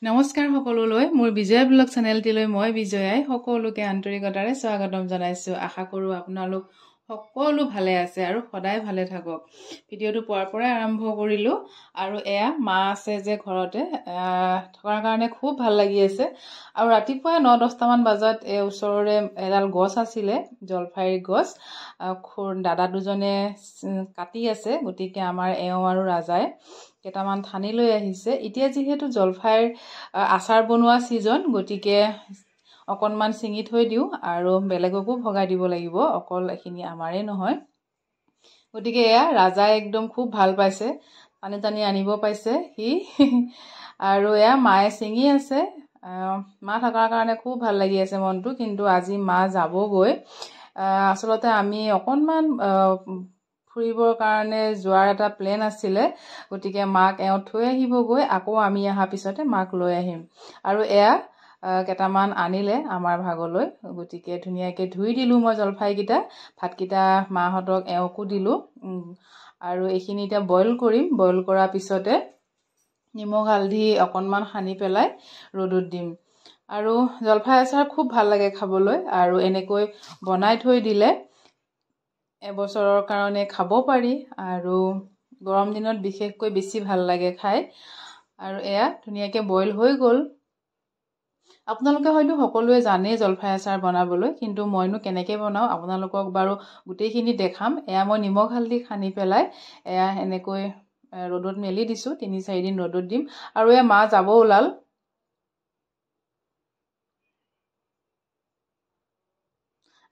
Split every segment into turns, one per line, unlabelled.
নমস্কাৰ সকলোলৈ মোৰ বিজয়া ব্লগ চেনেলটিলৈ মই বিজয়াই সকলোকে আন্তৰিকতাৰে স্বাগতম জনাইছো। আশা কৰো আপোনালোক সকলো ভালে আছে আৰু সদায় ভালে থাকক। ভিডিঅ'টো পুৱাৰ পৰাই আৰম্ভ কৰিলো আৰু এয়া মা আছে যে ঘৰতে থকাৰ কাৰণে খুব ভাল লাগি আছে। আৰু ৰাতিপুৱা 9-10 মান বজাত ওচৰৰে এডাল গছ আছিলে, জলফাইৰ গছ, দাদা দুজনে কাটি আছে। গতিকে আমাৰ এওঁ আৰু ৰাজাই কেইটামান ঠানি লৈ আহিছে। এতিয়া যিহেতু জলফাইৰ আচাৰ বনোৱা ছিজন, গতিকে অকণমান ছিঙি থৈ দিওঁ আৰু বেলেগকো ভগাই দিব লাগিব, অকল এখিনি আমাৰে নহয়। গতিকে এয়া ৰাজাই একদম খুব ভাল পাইছে, টানি টানি আনিব পাইছে সি আৰু এয়া মায়ে ছিঙি আছে। মা থকাৰ কাৰণে খুব ভাল লাগি আছে মনটো। কিন্তু আজি মা যাবগৈ। আচলতে আমি অকণমান ফুৰিবৰ কাৰণে যোৱাৰ এটা প্লেন আছিলে। গতিকে মাক এওঁ থৈ আহিবগৈ, আকৌ আমি অহাৰ পিছতে মাক লৈ আহিম। আৰু এয়া কেইটামান আনিলে আমাৰ ভাগলৈ। গতিকে ধুনীয়াকৈ ধুই দিলোঁ মই জলফাইকেইটা, ভাতকেইটা মাহঁতক এওঁকো দিলোঁ। আৰু এইখিনি এতিয়া বইল কৰিম। বইল কৰাৰ পিছতে নিমখ হালধি অকণমান সানি পেলাই ৰ'দত দিম। আৰু জলফাই আচাৰ খুব ভাল লাগে খাবলৈ। আৰু এনেকৈ বনাই থৈ দিলে এবছৰৰ কাৰণে খাব পাৰি আৰু গৰম দিনত বিশেষকৈ বেছি ভাল লাগে খাই। আৰু এয়া ধুনীয়াকৈ বইল হৈ গ'ল। আপোনালোকে হয়তো সকলোৱে জানেই জলফাই আচাৰ বনাবলৈ, কিন্তু মইনো কেনেকৈ বনাওঁ আপোনালোকক বাৰু গোটেইখিনি দেখাম। এয়া মই নিমখ হালধি সানি পেলাই এয়া এনেকৈ ৰ'দত মেলি দিছোঁ, 3-4 দিন ৰ'দত দিম। আৰু এয়া মা যাব ওলাল।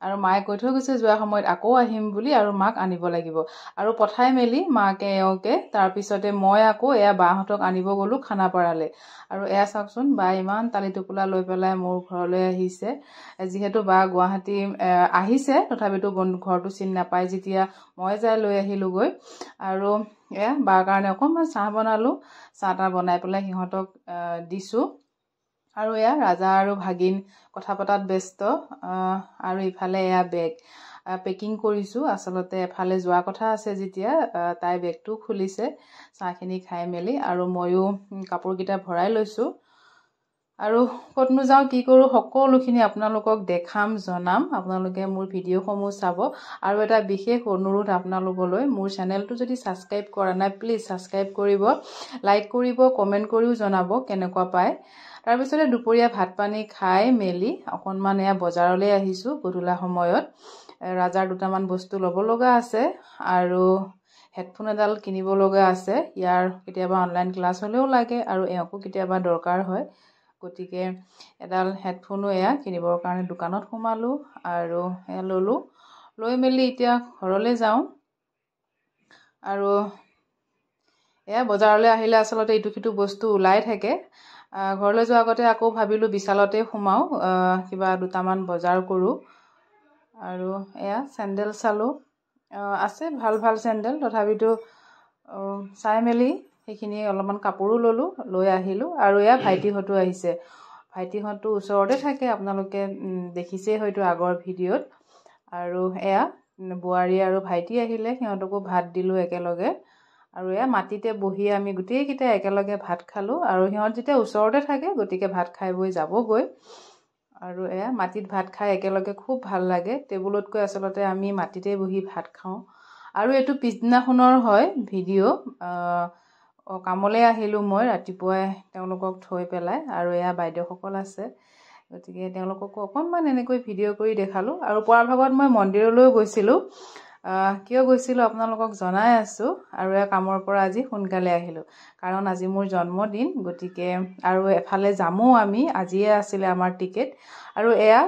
আৰু মায়ে কৈ থৈ গৈছে যোৱাৰ সময়ত আকৌ আহিম বুলি, আৰু মাক আনিব লাগিব। আৰু পঠাই মেলি মাকে এওঁকে তাৰপিছতে মই আকৌ এয়া বাহঁতক আনিব গ'লোঁ খানাপাৰালৈ। আৰু এয়া চাওকচোন, বা ইমান তালি টোপোলা লৈ পেলাই মোৰ ঘৰলৈ আহিছে। যিহেতু বা গুৱাহাটী আহিছে, তথাপিতো ঘৰটো চিনি নাপায় যেতিয়া মই যাই লৈ আহিলোঁগৈ। আৰু এয়া বাৰ কাৰণে অকণমান চাহ বনালোঁ। চাহ তাহ বনাই পেলাই সিহঁতক দিছোঁ। আৰু এয়া ৰাজা আৰু ভাগিন কথা পতাত ব্যস্ত। আৰু ইফালে এয়া বেগ পেকিং কৰিছোঁ। আচলতে এফালে যোৱা কথা আছে যেতিয়া তাই বেগটো খুলিছে চাহখিনি খাই মেলি। আৰু ময়ো কাপোৰকেইটা ভৰাই লৈছোঁ। আৰু ক'তনো যাওঁ কি কৰোঁ সকলোখিনি আপোনালোকক দেখাম, জনাম। আপোনালোকে মোৰ ভিডিঅ'সমূহ চাব। আৰু এটা বিশেষ অনুৰোধ আপোনালোকলৈ, মোৰ চেনেলটো যদি ছাবস্ক্ৰাইব কৰা নাই প্লিজ ছাবস্ক্ৰাইব কৰিব, লাইক কৰিব, কমেণ্ট কৰিও জনাব কেনেকুৱা পায়। তাৰপিছতে দুপৰীয়া ভাত পানী খাই মেলি অকণমান এয়া বজাৰলৈ আহিছোঁ গধূলা সময়ত। ৰাজাৰ দুটামান বস্তু ল'ব লগা আছে আৰু হেডফোন এডাল কিনিব লগা আছে। ইয়াৰ কেতিয়াবা অনলাইন ক্লাছ হ'লেও লাগে আৰু এওঁকো কেতিয়াবা দৰকাৰ হয়। গতিকে এডাল হেডফোনো এয়া কিনিবৰ কাৰণে দোকানত সোমালোঁ আৰু এয়া ল'লোঁ। লৈ মেলি এতিয়া ঘৰলৈ যাওঁ। আৰু এয়া বজাৰলৈ আহিলে আচলতে ইটো সিটো বস্তু ওলাই থাকে। ঘৰলৈ যোৱাৰ আগতে আকৌ ভাবিলোঁ বিশালতে সোমাওঁ, কিবা দুটামান বজাৰ কৰোঁ। আৰু এয়া চেণ্ডেল চালোঁ, আছে ভাল ভাল চেণ্ডেল, তথাপিতো চাই মেলি সেইখিনি অলপমান কাপোৰো ল'লোঁ, লৈ আহিলোঁ। আৰু এয়া ভাইটিহঁতো আহিছে। ভাইটিহঁতো ওচৰতে থাকে, আপোনালোকে দেখিছেই হয়তো আগৰ ভিডিঅ'ত। আৰু এয়া বোৱাৰী আৰু ভাইটি আহিলে, সিহঁতকো ভাত দিলোঁ একেলগে। আৰু এয়া মাটিতে বহি আমি গোটেইকেইটা একেলগে ভাত খালোঁ। আৰু সিহঁত যেতিয়া ওচৰতে থাকে গতিকে ভাত খাই বৈ যাবগৈ। আৰু এয়া মাটিত ভাত খাই একেলগে খুব ভাল লাগে। টেবুলতকৈ আচলতে আমি মাটিতে বহি ভাত খাওঁ। আৰু এইটো পিছদিনাখনৰ হয় ভিডিঅ'। কামলৈ আহিলোঁ মই ৰাতিপুৱাই তেওঁলোকক থৈ পেলাই। আৰু এয়া বাইদেউসকল আছে, গতিকে তেওঁলোককো অকণমান এনেকৈ ভিডিঅ' কৰি দেখালোঁ। আৰু পুৱাৰ ভাগত মই মন্দিৰলৈও গৈছিলোঁ। কিয় গৈছিলোঁ আপোনালোকক জনাই আছোঁ। আৰু এয়া কামৰ পৰা আজি সোনকালে আহিলোঁ, কাৰণ আজি মোৰ জন্মদিন। গতিকে আৰু এফালে যামো আমি, আজিয়ে আছিলে আমাৰ টিকেট। আৰু এয়া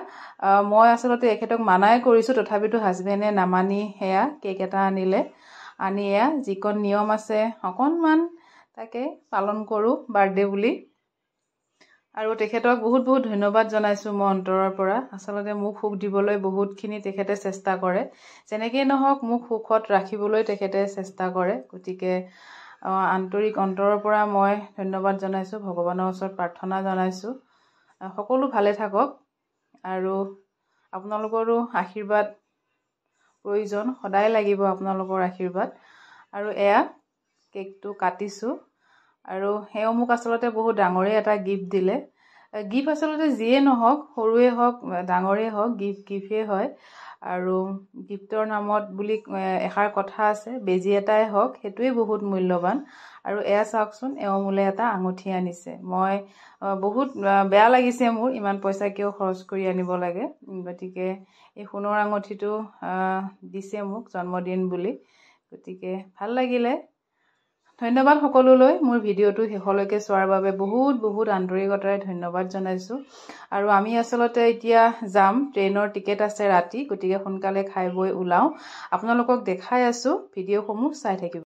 মই আচলতে এখেতক মানাই কৰিছোঁ, তথাপিতো হাজবেণ্ডে নামানি সেয়া কেক এটা আনিলে। আনি এয়া যিকণ নিয়ম আছে অকণমান তাকে পালন কৰোঁ বাৰ্থডে বুলি। আৰু তেখেতক বহুত বহুত ধন্যবাদ জনাইছোঁ মই অন্তৰৰ পৰা। আচলতে মোক সুখ দিবলৈ বহুতখিনি তেখেতে চেষ্টা কৰে। যেনেকেই নহওক মোক সুখত ৰাখিবলৈ তেখেতে চেষ্টা কৰে। গতিকে আন্তৰিক অন্তৰৰ পৰা মই ধন্যবাদ জনাইছোঁ, ভগৱানৰ ওচৰত প্ৰাৰ্থনা জনাইছোঁ সকলো ভালে থাকক। আৰু আপোনালোকৰো আশীৰ্বাদ প্ৰয়োজন, সদায় লাগিব আপোনালোকৰ আশীৰ্বাদ। আৰু এয়া কেকটো কাটিছোঁ। আৰু এওঁ মোক আচলতে বহুত ডাঙৰে এটা গিফ্ট দিলে গিফ্ট আচলতে যিয়ে নহওক সৰুৱে হওক ডাঙৰে হওক গিফ্টেই হয় আৰু গিফ্টৰ নামত বুলি এষাৰ কথা আছে বেজি এটাই হওক সেইটোৱে বহুত মূল্যৱান আৰু এয়া চাওকচোন এওঁ মোলে এটা আঙুঠি আনিছে মই বহুত বেয়া লাগিছে মোৰ ইমান পইচা কিয় খৰচ কৰি আনিব লাগে গতিকে এই সোণৰ আঙুঠিটো দিছে মোক জন্মদিন বুলি গতিকে ভাল লাগিলে ধন্যবাদ সকলোলৈ মোৰ ভিডিঅ'টো শেষলৈকে চোৱাৰ বাবে বহুত বহুত আন্তৰিকতাৰে ধন্যবাদ জনাইছোঁ আৰু আমি আচলতে এতিয়া যাম ট্ৰেইনৰ টিকেট আছে ৰাতি গতিকে সোনকালে খাই বৈ ওলাওঁ আপোনালোকক দেখাই আছোঁ ভিডিঅ'সমূহ চাই থাকিব